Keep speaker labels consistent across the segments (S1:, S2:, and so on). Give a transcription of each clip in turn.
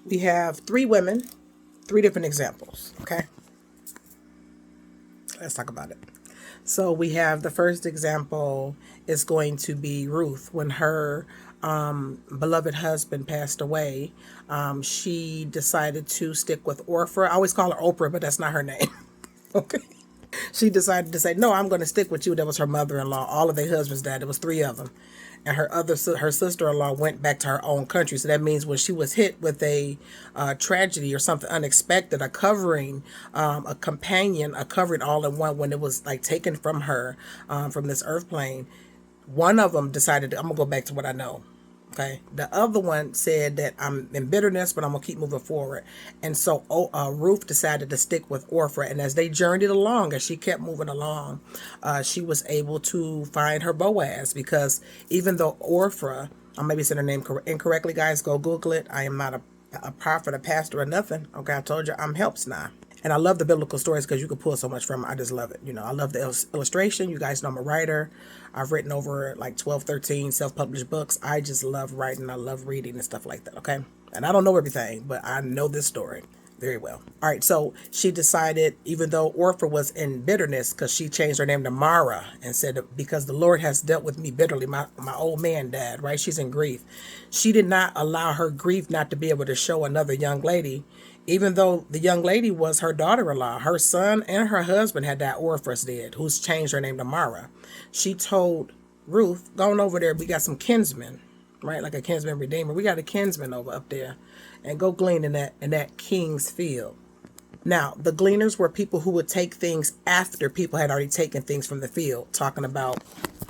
S1: we have three women, three different examples. Okay, let's talk about it. So we have the first example is going to be Ruth. When her beloved husband passed away, she decided to stick with Orpha. I always call her Oprah, but that's not her name. Okay. She decided to say, "No, I'm going to stick with you." That was her mother-in-law. All of their husbands died. There was three of them, and her sister-in-law went back to her own country. So that means when she was hit with a tragedy or something unexpected, a covering, a companion, a covering all in one, when it was like taken from her from this earth plane, one of them decided, I'm gonna go back to what I know. Okay. The other one said that I'm in bitterness, but I'm gonna keep moving forward. And so Ruth decided to stick with Orpha. And as they journeyed along, as she kept moving along, she was able to find her Boaz, because even though Orpha, I maybe said her name incorrectly, guys, go Google it. I am not a prophet, a pastor, or nothing. Okay, I told you I'm helps now. And I love the biblical stories because you can pull so much from it. I just love it. You know, I love the illustration. You guys know I'm a writer. I've written over like 12, 13 self-published books. I just love writing. I love reading and stuff like that. Okay. And I don't know everything, but I know this story very well. All right. So she decided, even though Orpha was in bitterness, because she changed her name to Mara and said, because the Lord has dealt with me bitterly. My old man died, right? She's in grief. She did not allow her grief not to be able to show another young lady. Even though the young lady was her daughter-in-law, her son and her husband had died. Orpha's dead, who's changed her name to Mara. She told Ruth, going over there, we got some kinsmen, right? Like a kinsman redeemer. We got a kinsman over up there, and go glean in that king's field. Now, the gleaners were people who would take things after people had already taken things from the field.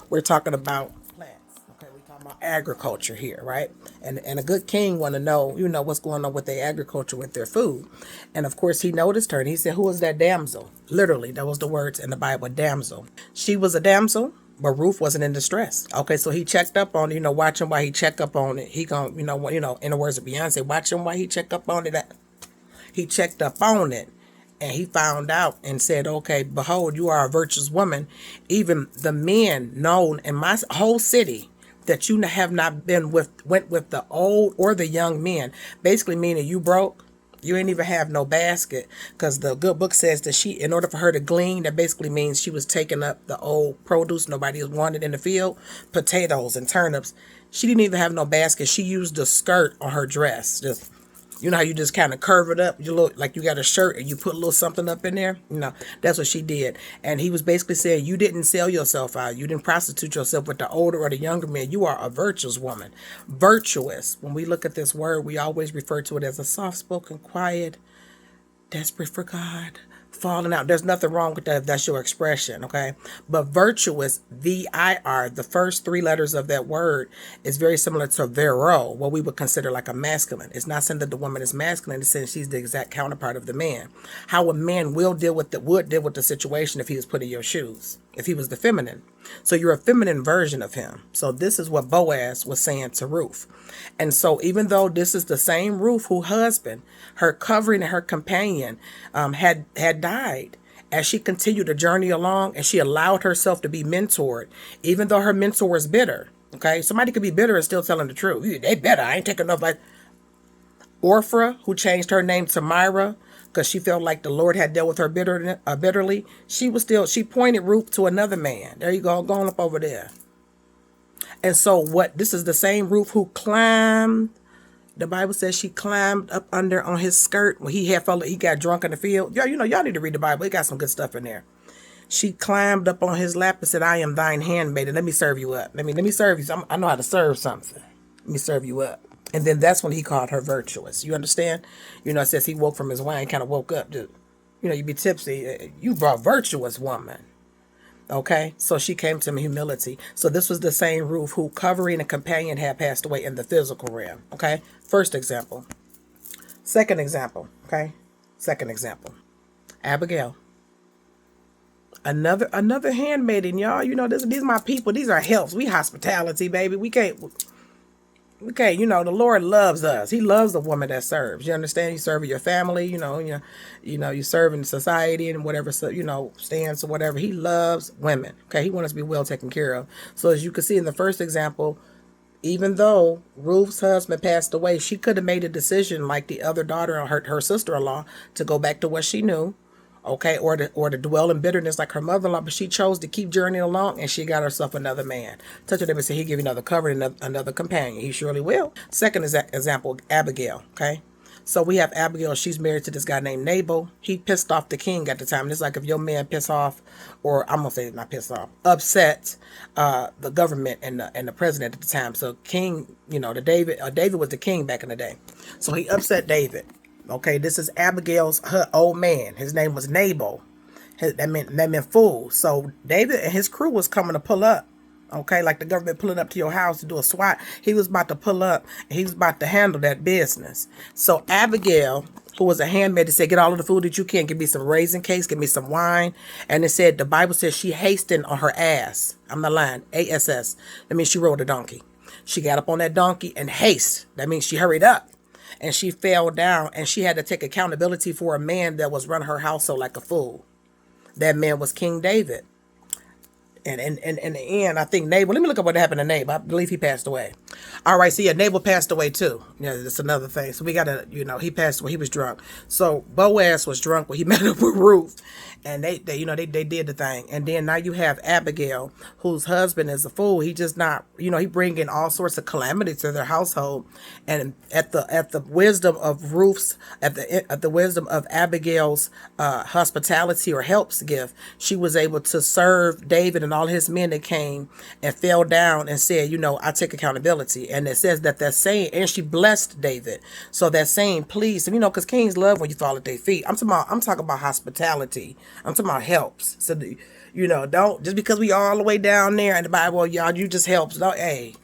S1: We're talking about plants. Okay, we're talking about agriculture here, right? And a good king want to know, what's going on with their agriculture, with their food. And of course, he noticed her, and he said, "Who is that damsel?" Literally, that was the words in the Bible, damsel. She was a damsel, but Ruth wasn't in distress. Okay, so he checked up on it, watching why he checked up on it. He gon', in the words of Beyonce, watching why he checked up on it. He checked up on it, and he found out and said, "Okay, behold, you are a virtuous woman. Even the men known in my whole city that you have not went with the old or the young men." Basically meaning you broke. You ain't even have no basket, because the good book says that in order for her to glean, that basically means she was taking up the old produce nobody wanted in the field, potatoes and turnips. She didn't even have no basket. She used the skirt on her dress. Just, how you just kind of curve it up. You look like you got a shirt and you put a little something up in there. That's what she did. And he was basically saying, you didn't sell yourself out. You didn't prostitute yourself with the older or the younger men. You are a virtuous woman. Virtuous. When we look at this word, we always refer to it as a soft-spoken, quiet, desperate for God, falling out. There's nothing wrong with that if that's your expression, okay? But virtuous, V-I-R, the first three letters of that word is very similar to vero, what we would consider like a masculine. It's not saying that the woman is masculine, it's saying she's the exact counterpart of the man. How a man would deal with the situation if he was put in your shoes, if he was the feminine. So you're a feminine version of him. So this is what Boaz was saying to Ruth. And so even though this is the same Ruth who husband, her covering and her companion had died, as she continued to journey along and she allowed herself to be mentored, even though her mentor was bitter. Okay, somebody could be bitter and still telling the truth. They better. I ain't taking enough. Like Orpha, who changed her name to Myra because she felt like the Lord had dealt with her bitterly. She pointed Ruth to another man. There you go, going up over there. And so this is the same Ruth who climbed. The Bible says she climbed up under on his skirt when he got drunk in the field. Y'all need to read the Bible. It got some good stuff in there. She climbed up on his lap and said, "I am thine handmaid, and let me serve you up. Let me serve you. I know how to serve something. Let me serve you up." And then that's when he called her virtuous. You understand? It says he woke from his wine, kind of woke up. You be tipsy. You brought virtuous woman. Okay, so she came to humility. So this was the same Ruth who covering a companion had passed away in the physical realm. Okay, first example. Second example. Okay, second example. Abigail. Another handmaiden, y'all. These are my people. These are helps. We hospitality, baby. We can't. The Lord loves us. He loves the woman that serves. You understand? You serve your family, you serve in society and whatever, stands or whatever. He loves women. Okay. He wants us to be well taken care of. So as you can see in the first example, Even though Ruth's husband passed away, she could have made a decision like the other daughter or her sister-in-law to go back to what she knew, okay, or to dwell in bitterness like her mother-in-law, but she chose to keep journeying along, and she got herself another man. Touch of them and say, he give you another cover and another companion. He surely will. Second example, Abigail, okay? So we have Abigail. She's married to this guy named Nabal. He pissed off the king at the time. And it's like if your man piss off, or I'm gonna say not piss off, upset the government and the president at the time. So king, David was the king back in the day. So he upset David. Okay, this is Abigail's her old man. His name was Nabal. That meant fool. So David and his crew was coming to pull up. Okay, like the government pulling up to your house to do a SWAT. He was about to pull up. And he was about to handle that business. So Abigail, who was a handmaid, said, "Get all of the food that you can. Give me some raisin cakes. Give me some wine." And it said, the Bible says she hastened on her ass. I'm not lying. ASS. That means she rode a donkey. She got up on that donkey and haste. That means she hurried up. And she fell down, and she had to take accountability for a man that was running her household like a fool. That man was King David. And in the end, I think Nabal, let me look up what happened to Nabal. I believe he passed away. All right, so yeah, Nabal passed away too. Yeah, that's another thing. So we got to, he passed away. He was drunk. So Boaz was drunk when he met up with Ruth. And they did the thing. And then now you have Abigail, whose husband is a fool. He just not, he bringing all sorts of calamity to their household. And at the wisdom of Ruth's, at the wisdom of Abigail's hospitality or helps gift, she was able to serve David and all his men that came and fell down and said, I take accountability. And it says that saying, and she blessed David. So that saying pleased him, because kings love when you fall at their feet. I'm talking about hospitality. I'm talking about helps. So, don't, just because we all the way down there in the Bible, y'all, you just helps. Don't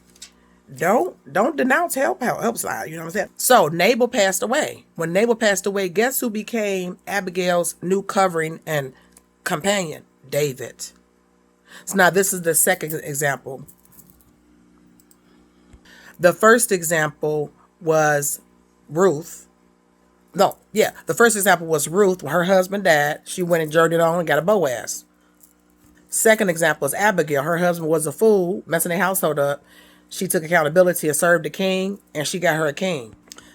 S1: denounce help side. You know what I'm saying? So Nabal passed away. When Nabal passed away, guess who became Abigail's new covering and companion? David. So now this is the second example. The first example was Ruth. No, yeah. The first example was Ruth. When her husband died, she went and journeyed on and got a Boaz. Second example is Abigail. Her husband was a fool, messing their household up. She took accountability and served the king, and she got her a king.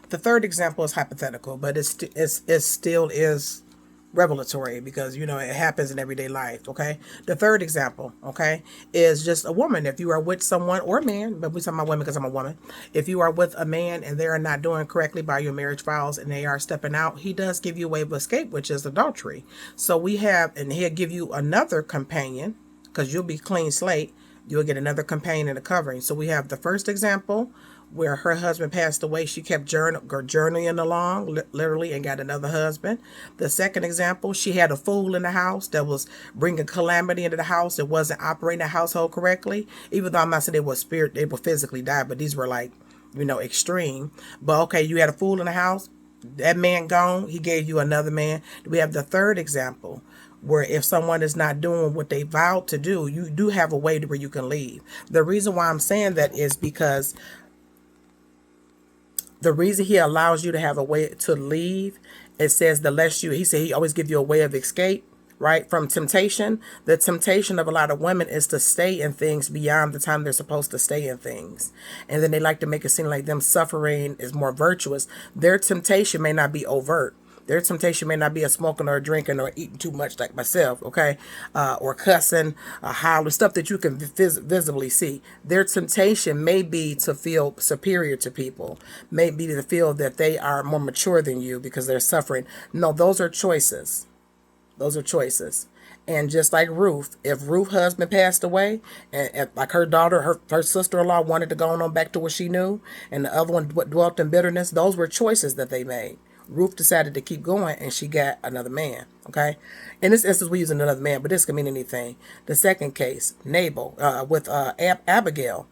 S1: The third example is hypothetical, but it still is revelatory because, it happens in everyday life, okay? The third example, okay, is just a woman. If you are with someone, or a man, but we talking about women because I'm a woman. If you are with a man and they are not doing correctly by your marriage vows and they are stepping out, he does give you a way of escape, which is adultery. So we have, and he'll give you another companion because you'll be clean slate. You'll get another companion and a covering. So we have the first example where her husband passed away. She kept journeying along, literally, and got another husband. The second example, she had a fool in the house that was bringing calamity into the house. That wasn't operating the household correctly. Even though I'm not saying they were physically died, but these were like, extreme. But okay, you had a fool in the house. That man gone. He gave you another man. We have the third example, where if someone is not doing what they vowed to do, you do have a way to where you can leave. The reason why I'm saying that is because the reason he allows you to have a way to leave, it says he said he always give you a way of escape, right? From temptation. The temptation of a lot of women is to stay in things beyond the time they're supposed to stay in things. And then they like to make it seem like them suffering is more virtuous. Their temptation may not be overt. Their temptation may not be a smoking or a drinking or eating too much like myself, okay? Or cussing, howling, stuff that you can visibly see. Their temptation may be to feel superior to people, may be to feel that they are more mature than you because they're suffering. No, those are choices. Those are choices. And just like Ruth, if Ruth's husband passed away, and like her daughter, her sister-in-law wanted to go on back to what she knew, and the other one dwelt in bitterness, those were choices that they made. Ruth decided to keep going, and she got another man, okay? In this instance, we're using another man, but this can mean anything. The second case, Nabal, with Abigail,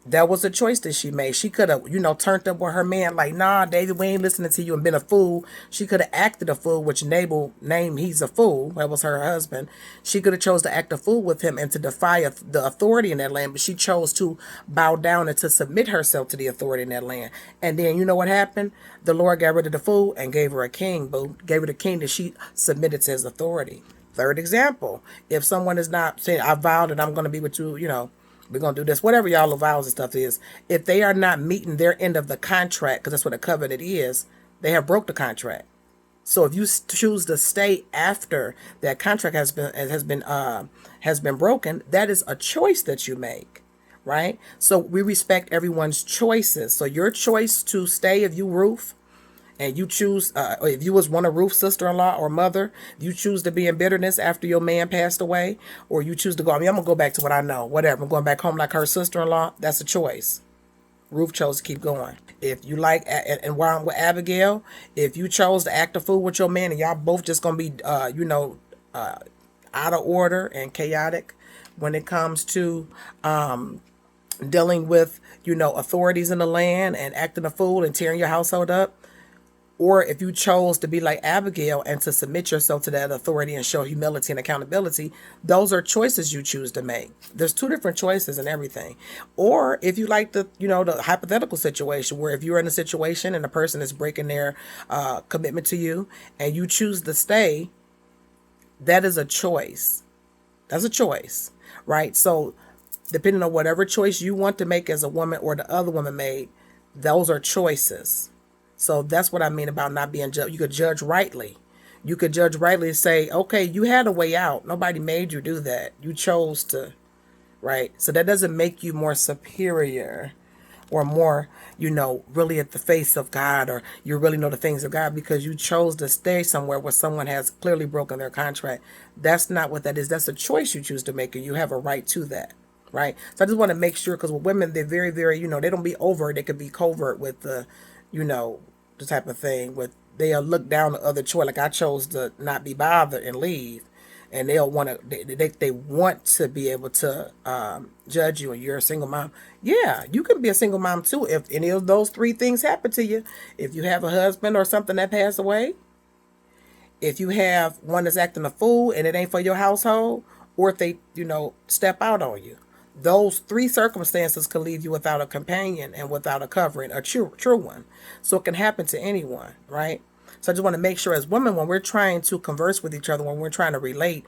S1: that was a choice that she made. She could have, turned up with her man like, nah, David, we ain't listening to you, and been a fool. She could have acted a fool, which Nabal named he's a fool. That was her husband. She could have chose to act a fool with him and to defy the authority in that land, but she chose to bow down and to submit herself to the authority in that land. And then you know what happened? The Lord got rid of the fool and gave her a king, boo. Gave her the king that she submitted to his authority. Third example, if someone is not saying, I vowed that I'm going to be with you, We're going to do this, whatever y'all vows and stuff is. If they are not meeting their end of the contract, because that's what a covenant is, they have broke the contract. So if you choose to stay after that contract has been broken, that is a choice that you make, right? So we respect everyone's choices. So your choice to stay, if you Ruth, and you choose, or if you was one of Ruth's sister-in-law or mother, you choose to be in bitterness after your man passed away, or you choose to go, I'm going to go back to what I know, whatever, I'm going back home like her sister-in-law, that's a choice. Ruth chose to keep going. If you like, and while I'm with Abigail, if you chose to act a fool with your man and y'all both just going to be, out of order and chaotic when it comes to dealing with, authorities in the land and acting a fool and tearing your household up, or if you chose to be like Abigail and to submit yourself to that authority and show humility and accountability, those are choices you choose to make. There's two different choices in everything. Or if you like the hypothetical situation where if you're in a situation and a person is breaking their commitment to you and you choose to stay, that is a choice. That's a choice, right? So depending on whatever choice you want to make as a woman or the other woman made, those are choices. So that's what I mean about not being judged. You could judge rightly. You could judge rightly and say, okay, you had a way out. Nobody made you do that. You chose to, right? So that doesn't make you more superior or more, really at the face of God, or you really know the things of God because you chose to stay somewhere where someone has clearly broken their contract. That's not what that is. That's a choice you choose to make, and you have a right to that. Right. So I just want to make sure, because with women, they're very, very, they don't be overt. They could be covert with the, the type of thing with they'll look down the other choice. Like I chose to not be bothered and leave, and they'll want to, they want to be able to judge you and you're a single mom. Yeah, you can be a single mom too. If any of those three things happen to you, if you have a husband or something that passed away, if you have one that's acting a fool and it ain't for your household, or if they, step out on you. Those three circumstances can leave you without a companion and without a covering, a true one. So it can happen to anyone, right? So I just want to make sure as women, when we're trying to converse with each other, when we're trying to relate,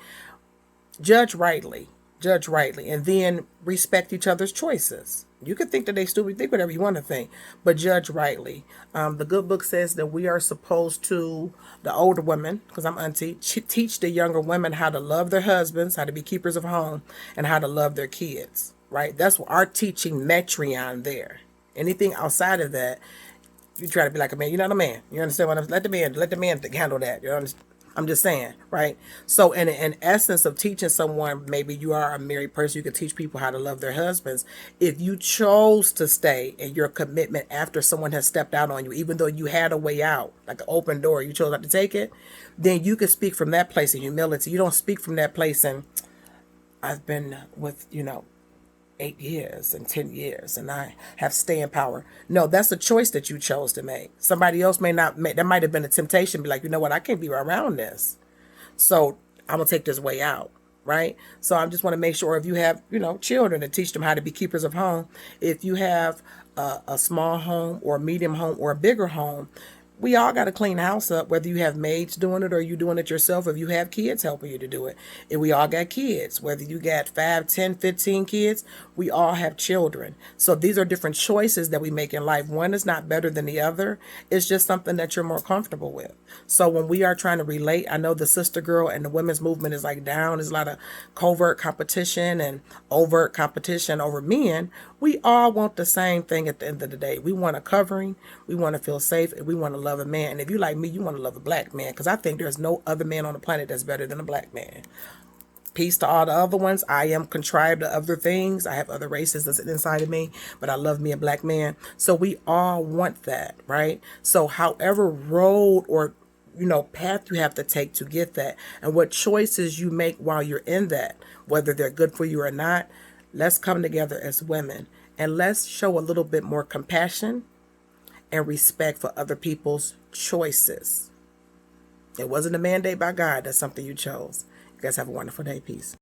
S1: judge rightly, and then respect each other's choices. You can think that they stupid, think whatever you want to think, but judge rightly. The good book says that we are supposed to, the older women, because I'm auntie, teach the younger women how to love their husbands, how to be keepers of home, and how to love their kids, right? That's what our teaching metron there. Anything outside of that, you try to be like a man. You're not a man. You understand what I'm saying? Let the man handle that. You understand? I'm just saying, right? So in essence of teaching someone, maybe you are a married person, you can teach people how to love their husbands. If you chose to stay in your commitment after someone has stepped out on you, even though you had a way out, like an open door, you chose not to take it, then you can speak from that place of humility. You don't speak from that place and I've been with, 8 years and 10 years and I have staying power. No, that's a choice that you chose to make. Somebody else may not make, that might have been a temptation, be like, you know what, I can't be around this. So I'm going to take this way out, right? So I just want to make sure if you have, children, to teach them how to be keepers of home. If you have a small home or a medium home or a bigger home, we all got to clean the house up, whether you have maids doing it or you doing it yourself, if you have kids helping you to do it. And we all got kids, whether you got 5, 10, 15 kids, we all have children. So these are different choices that we make in life. One is not better than the other. It's just something that you're more comfortable with. So when we are trying to relate, I know the sister girl and the women's movement is like down. There's a lot of covert competition and overt competition over men. We all want the same thing at the end of the day. We want a covering, we want to feel safe, and we want to love a man. And if you like me, you want to love a black man, because I think there's no other man on the planet that's better than a black man. Peace to all the other ones. I am contrived to other things. I have other races that's inside of me, but I love me a black man. So we all want that, right? So however road or path you have to take to get that, and what choices you make while you're in that, whether they're good for you or not, let's come together as women and let's show a little bit more compassion and respect for other people's choices. It wasn't a mandate by God. That's something you chose. You guys have a wonderful day. Peace.